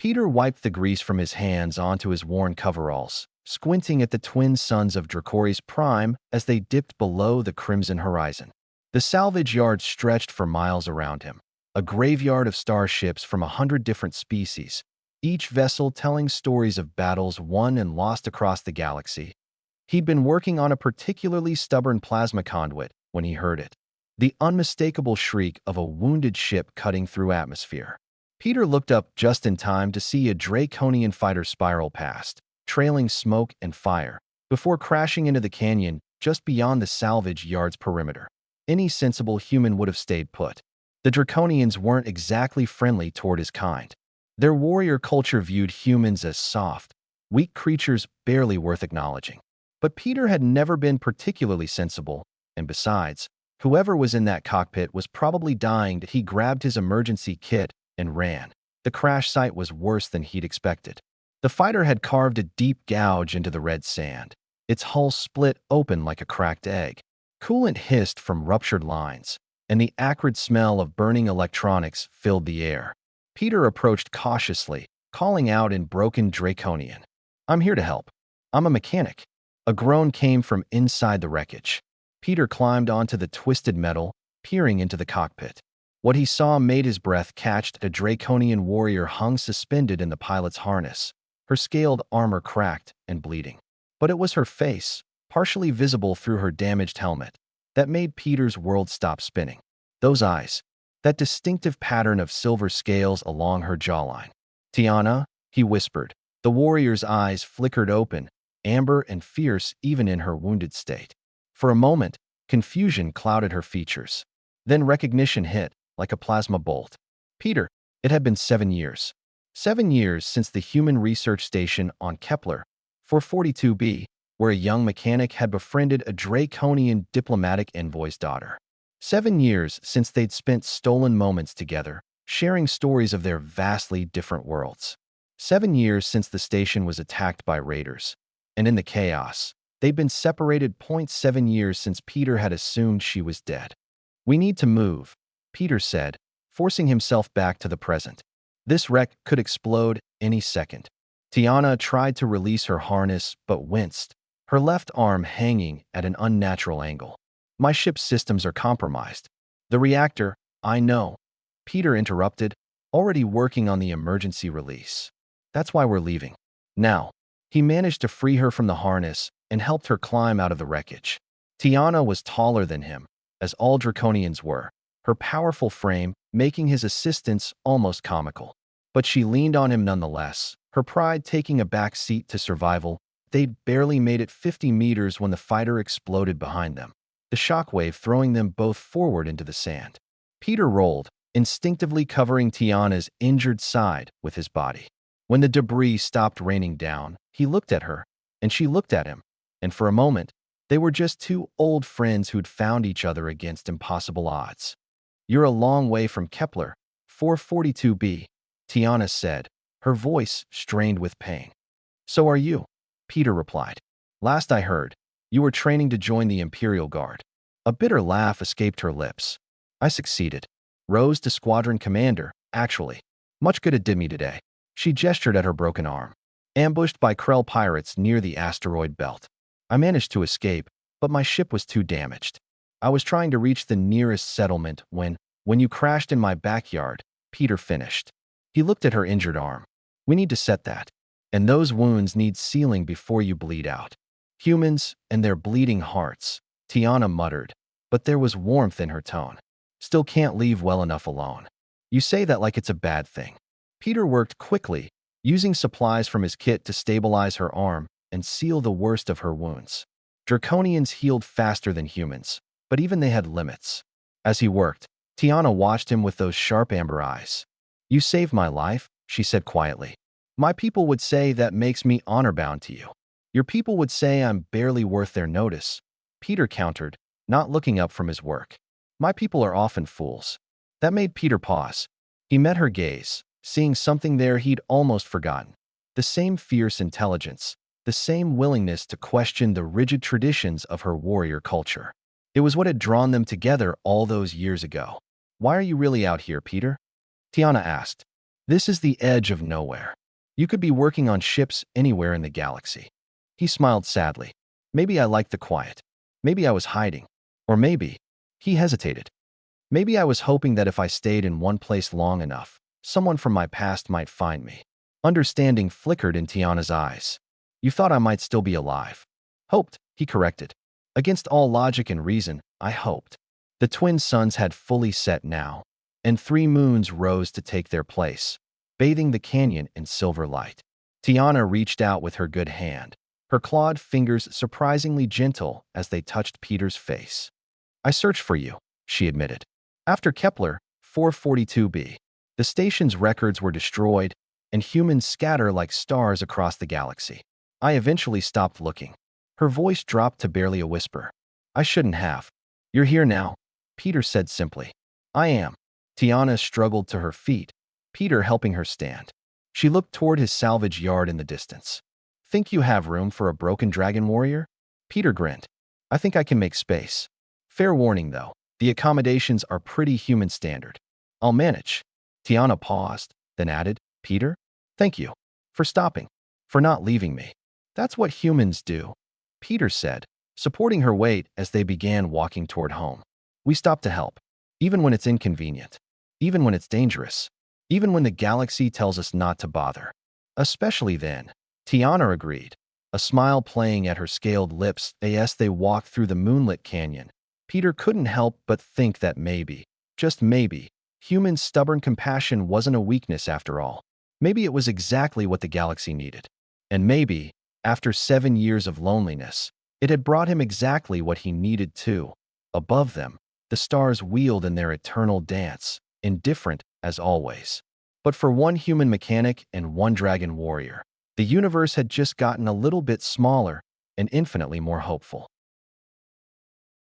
Peter wiped the grease from his hands onto his worn coveralls, squinting at the twin suns of Dracory's prime as they dipped below the crimson horizon. The salvage yard stretched for miles around him, a graveyard of starships from 100 different species, each vessel telling stories of battles won and lost across the galaxy. He'd been working on a particularly stubborn plasma conduit when he heard it, the unmistakable shriek of a wounded ship cutting through atmosphere. Peter looked up just in time to see a Draconian fighter spiral past, trailing smoke and fire, before crashing into the canyon just beyond the salvage yard's perimeter. Any sensible human would have stayed put. The Draconians weren't exactly friendly toward his kind. Their warrior culture viewed humans as soft, weak creatures barely worth acknowledging. But Peter had never been particularly sensible, and besides, whoever was in that cockpit was probably dying. He grabbed his emergency kit and ran. The crash site was worse than he'd expected. The fighter had carved a deep gouge into the red sand, its hull split open like a cracked egg. Coolant hissed from ruptured lines, and the acrid smell of burning electronics filled the air. Peter approached cautiously, calling out in broken Draconian, "I'm here to help. I'm a mechanic." A groan came from inside the wreckage. Peter climbed onto the twisted metal, peering into the cockpit. What he saw made his breath catch. A Draconian warrior hung suspended in the pilot's harness, her scaled armor cracked and bleeding. But it was her face, partially visible through her damaged helmet, that made Peter's world stop spinning. Those eyes, that distinctive pattern of silver scales along her jawline. "Tiana," he whispered. The warrior's eyes flickered open, amber and fierce even in her wounded state. For a moment, confusion clouded her features. Then recognition hit, like a plasma bolt. Peter, it had been 7 years. 7 years since the human research station on Kepler, 442b, where a young mechanic had befriended a Draconian diplomatic envoy's daughter. 7 years since they'd spent stolen moments together, sharing stories of their vastly different worlds. 7 years since the station was attacked by raiders. And in the chaos, they'd been separated. 7 years since Peter had assumed she was dead. "We need to move," Peter said, forcing himself back to the present. This wreck could explode any second. Tiana tried to release her harness but winced, her left arm hanging at an unnatural angle. "My ship's systems are compromised." "The reactor, I know," Peter interrupted, already working on the emergency release. "That's why we're leaving. Now." He managed to free her from the harness and helped her climb out of the wreckage. Tiana was taller than him, as all Draconians were, her powerful frame making his assistance almost comical. But she leaned on him nonetheless, her pride taking a back seat to survival. They'd barely made it 50 meters when the fighter exploded behind them, the shockwave throwing them both forward into the sand. Peter rolled, instinctively covering Tiana's injured side with his body. When the debris stopped raining down, he looked at her, and she looked at him, and for a moment, they were just two old friends who'd found each other against impossible odds. "You're a long way from Kepler, 442b, Tiana said, her voice strained with pain. "So are you," Peter replied. "Last I heard, you were training to join the Imperial Guard." A bitter laugh escaped her lips. "I succeeded. Rose to squadron commander, actually. Much good it did me today." She gestured at her broken arm. "Ambushed by Krell pirates near the asteroid belt. I managed to escape, but my ship was too damaged. I was trying to reach the nearest settlement when you crashed in my backyard," Peter finished. He looked at her injured arm. "We need to set that. And those wounds need sealing before you bleed out." "Humans and their bleeding hearts," Tiana muttered, but there was warmth in her tone. "Still can't leave well enough alone. You say that like it's a bad thing." Peter worked quickly, using supplies from his kit to stabilize her arm and seal the worst of her wounds. Draconians healed faster than humans, but even they had limits. As he worked, Tiana watched him with those sharp amber eyes. "You saved my life," she said quietly. "My people would say that makes me honor-bound to you. Your people would say I'm barely worth their notice," Peter countered, not looking up from his work. "My people are often fools." That made Peter pause. He met her gaze, seeing something there he'd almost forgotten. The same fierce intelligence, the same willingness to question the rigid traditions of her warrior culture. It was what had drawn them together all those years ago. "Why are you really out here, Peter?" Tiana asked. This is the edge of nowhere. You could be working on ships anywhere in the galaxy. He smiled sadly. Maybe I liked the quiet. Maybe I was hiding. Or maybe, he hesitated. Maybe I was hoping that if I stayed in one place long enough, someone from my past might find me. Understanding flickered in Tiana's eyes. You thought I might still be alive. Hoped, he corrected. Against all logic and reason, I hoped. The twin suns had fully set now, and 3 moons rose to take their place, bathing the canyon in silver light. Tiana reached out with her good hand, her clawed fingers surprisingly gentle as they touched Peter's face. I searched for you, she admitted. After Kepler 442b, the station's records were destroyed, and humans scatter like stars across the galaxy. I eventually stopped looking. Her voice dropped to barely a whisper. I shouldn't have. You're here now, Peter said simply. I am. Tiana struggled to her feet, Peter helping her stand. She looked toward his salvage yard in the distance. Think you have room for a broken dragon warrior? Peter grinned. I think I can make space. Fair warning, though. The accommodations are pretty human standard. I'll manage. Tiana paused, then added, Peter? Thank you. For stopping. For not leaving me. That's what humans do, Peter said, supporting her weight as they began walking toward home. We stop to help. Even when it's inconvenient. Even when it's dangerous. Even when the galaxy tells us not to bother. Especially then. Tiana agreed, a smile playing at her scaled lips as they walked through the moonlit canyon. Peter couldn't help but think that maybe, just maybe, human stubborn compassion wasn't a weakness after all. Maybe it was exactly what the galaxy needed. And maybe, after 7 years of loneliness, it had brought him exactly what he needed too. Above them, the stars wheeled in their eternal dance, indifferent as always. But for one human mechanic and one dragon warrior, the universe had just gotten a little bit smaller and infinitely more hopeful.